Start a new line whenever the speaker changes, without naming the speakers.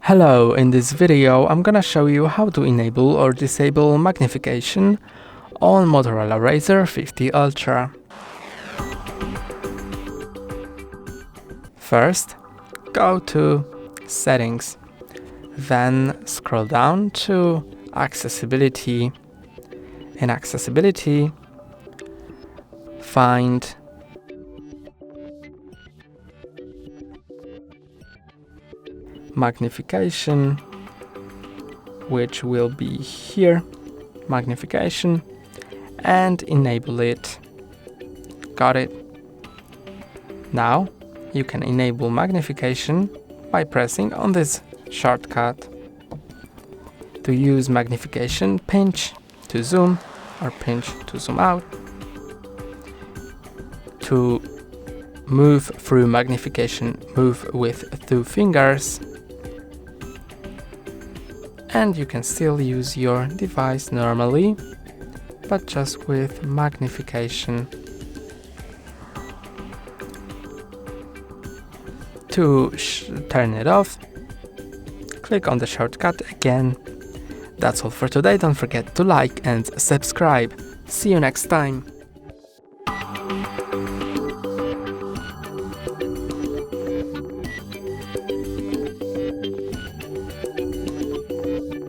Hello, in this video I'm gonna show you how to enable or disable magnification on Motorola Razr 50 Ultra. First, go to Settings, then scroll down to Accessibility. In Accessibility, find Magnification, which will be here, Magnification, and enable it. Got it. Now you can enable magnification by pressing on this shortcut. To use magnification, pinch to zoom or pinch to zoom out. To move through magnification, move with 2 fingers. And you can still use your device normally, but just with magnification. To turn it off, click on the shortcut again. That's all for today. Don't forget to like and subscribe. See you next time.